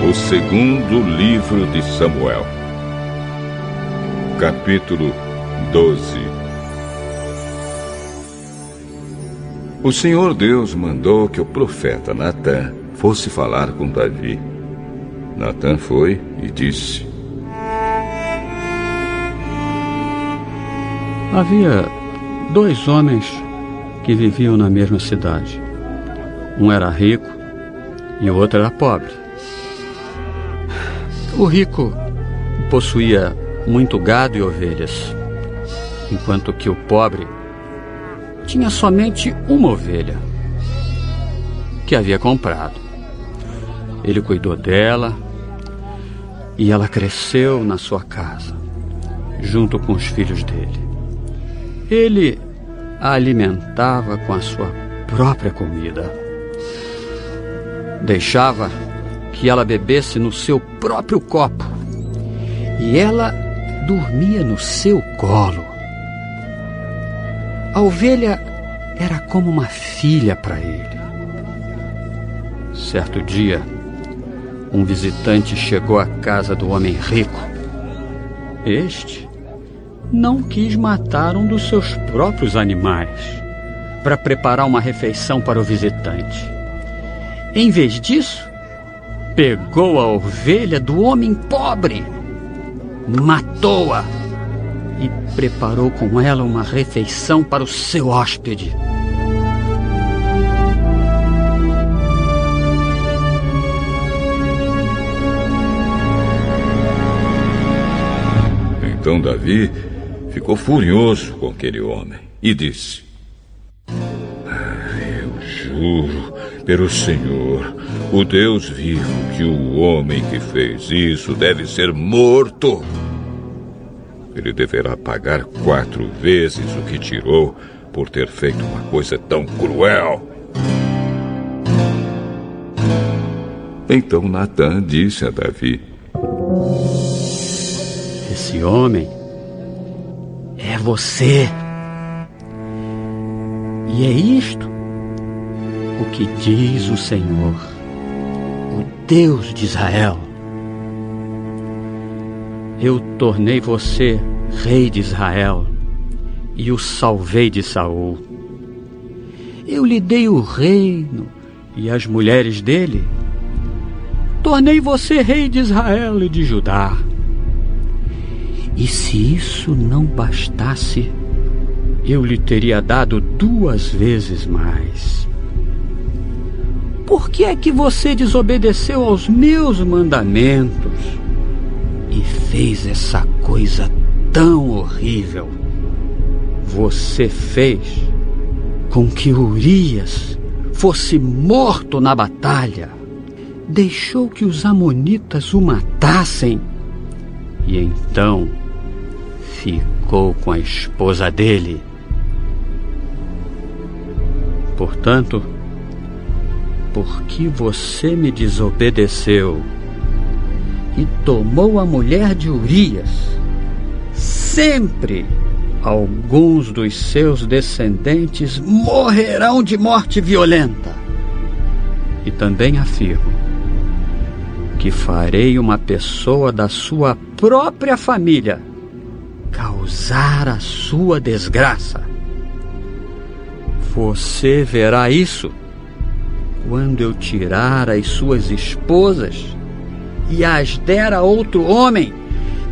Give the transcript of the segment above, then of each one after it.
O segundo livro de Samuel, capítulo 12. O Senhor Deus mandou que o profeta Natã fosse falar com Davi. Natã foi e disse: Havia 2 homens que viviam na mesma cidade. Um era rico e o outro era pobre. O rico possuía muito gado e ovelhas, enquanto que o pobre tinha somente uma ovelha que havia comprado. Ele cuidou dela e ela cresceu na sua casa, junto com os filhos dele. Ele a alimentava com a sua própria comida. Deixava que ela bebesse no seu próprio copo e ela dormia no seu colo. A ovelha era como uma filha para ele. Certo dia, um visitante chegou à casa do homem rico. Este não quis matar um dos seus próprios animais para preparar uma refeição para o visitante. Em vez disso, pegou a ovelha do homem pobre, matou-a e preparou com ela uma refeição para o seu hóspede. Então Davi ficou furioso com aquele homem e disse: Eu juro pelo Senhor, o Deus vivo, que o homem que fez isso deve ser morto. Ele deverá pagar 4 vezes o que tirou por ter feito uma coisa tão cruel. Então Natã disse a Davi: Esse homem é você. E é isto o que diz o Senhor, o Deus de Israel: Eu tornei você rei de Israel e o salvei de Saul. Eu lhe dei o reino e as mulheres dele. Tornei você rei de Israel e de Judá. E se isso não bastasse, eu lhe teria dado 2 vezes mais. Por que é que você desobedeceu aos meus mandamentos e fez essa coisa tão horrível? Você fez com que Urias fosse morto na batalha. Deixou que os amonitas o matassem. E então ficou com a esposa dele. Portanto, porque você me desobedeceu e tomou a mulher de Urias, sempre alguns dos seus descendentes morrerão de morte violenta. E também afirmo que farei uma pessoa da sua própria família causar a sua desgraça. Você verá isso quando eu tirar as suas esposas e as der a outro homem,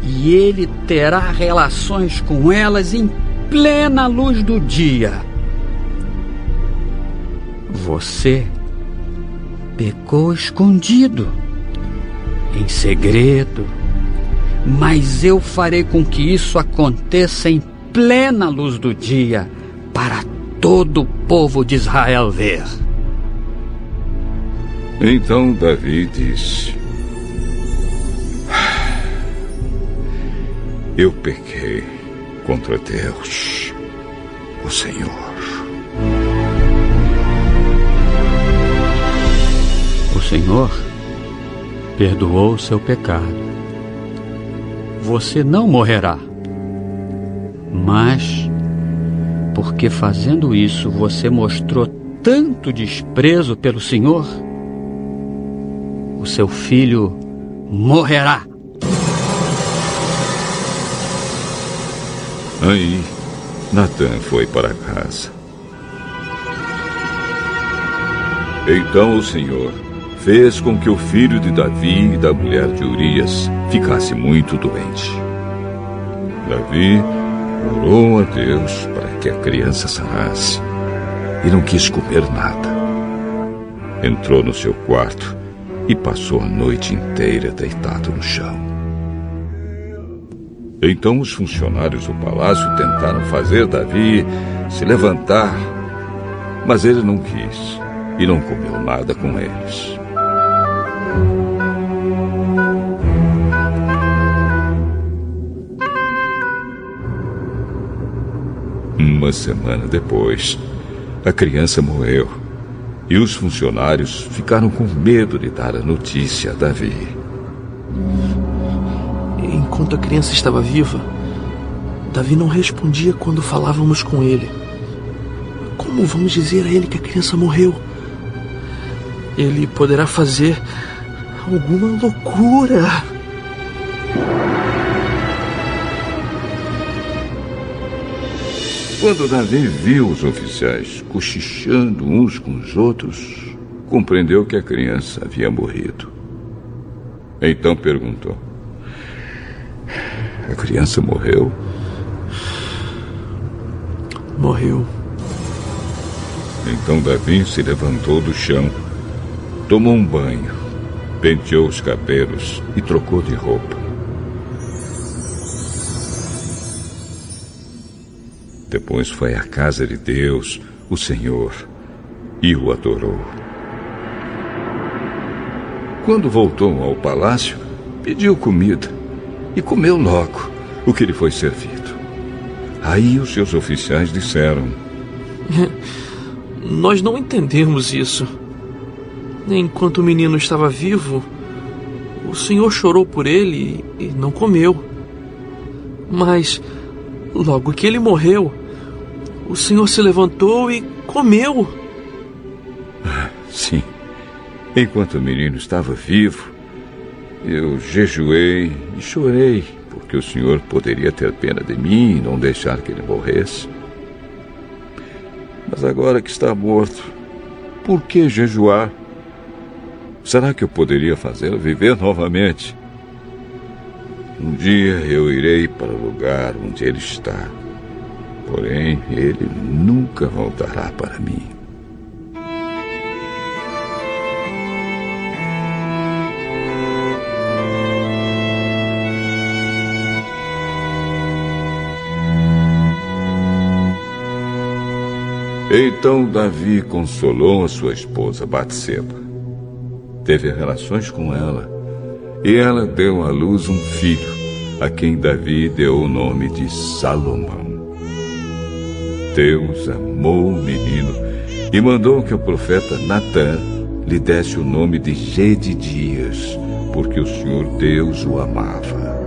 e ele terá relações com elas em plena luz do dia. Você pecou escondido, em segredo, mas eu farei com que isso aconteça em plena luz do dia, para todo o povo de Israel ver. Então Davi disse: Eu pequei contra Deus, o Senhor. O Senhor perdoou o seu pecado. Você não morrerá. Mas, porque fazendo isso você mostrou tanto desprezo pelo Senhor, o seu filho morrerá. Aí, Natã foi para casa. Então o Senhor fez com que o filho de Davi e da mulher de Urias ficasse muito doente. Davi orou a Deus para que a criança sanasse e não quis comer nada. Entrou no seu quarto e passou a noite inteira deitado no chão. Então os funcionários do palácio tentaram fazer Davi se levantar, mas ele não quis e não comeu nada com eles. Uma semana depois, a criança morreu e os funcionários ficaram com medo de dar a notícia a Davi. Enquanto a criança estava viva, Davi não respondia quando falávamos com ele. Como vamos dizer a ele que a criança morreu? Ele poderá fazer alguma loucura. Quando Davi viu os oficiais cochichando uns com os outros, compreendeu que a criança havia morrido. Então perguntou: a criança morreu? Morreu. Então Davi se levantou do chão, tomou um banho, penteou os cabelos e trocou de roupa. Depois foi à casa de Deus, o Senhor, e o adorou. Quando voltou ao palácio, pediu comida e comeu logo o que lhe foi servido. Aí os seus oficiais disseram: Nós não entendemos isso. Enquanto o menino estava vivo, o Senhor chorou por ele e não comeu. Mas logo que ele morreu, o Senhor se levantou e comeu. Sim. Enquanto o menino estava vivo, eu jejuei e chorei, porque o Senhor poderia ter pena de mim e não deixar que ele morresse. Mas agora que está morto, por que jejuar? Será que eu poderia fazê-lo viver novamente? Um dia eu irei para o lugar onde ele está. Porém, ele nunca voltará para mim. Então Davi consolou a sua esposa Batseba. Teve relações com ela, e ela deu à luz um filho, a quem Davi deu o nome de Salomão. Deus amou o menino e mandou que o profeta Natã lhe desse o nome de Jedidias, porque o Senhor Deus o amava.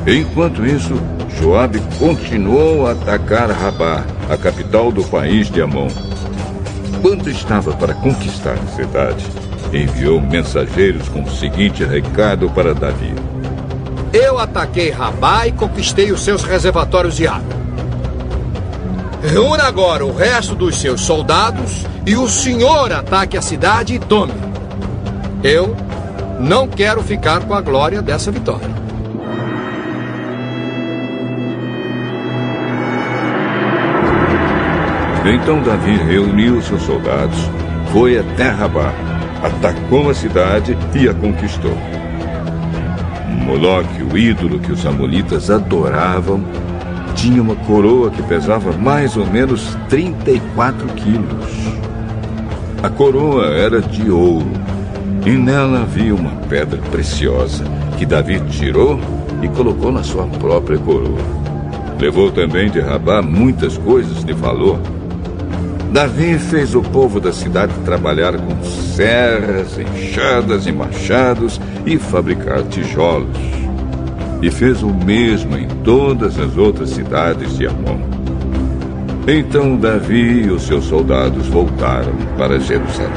Enquanto isso, Joabe continuou a atacar Rabá, a capital do país de Amon. Quando estava para conquistar a cidade, enviou mensageiros com o seguinte recado para Davi: Eu ataquei Rabá e conquistei os seus reservatórios de água. Reúna agora o resto dos seus soldados e o senhor ataque a cidade e tome. Eu não quero ficar com a glória dessa vitória. Então Davi reuniu seus soldados, foi até Rabá, atacou a cidade e a conquistou. Moloque, o ídolo que os amonitas adoravam, tinha uma coroa que pesava mais ou menos 34 quilos. A coroa era de ouro e nela havia uma pedra preciosa que Davi tirou e colocou na sua própria coroa. Levou também de Rabá muitas coisas de valor. Davi fez o povo da cidade trabalhar com serras, enxadas e machados e fabricar tijolos. E fez o mesmo em todas as outras cidades de Amon. Então Davi e os seus soldados voltaram para Jerusalém.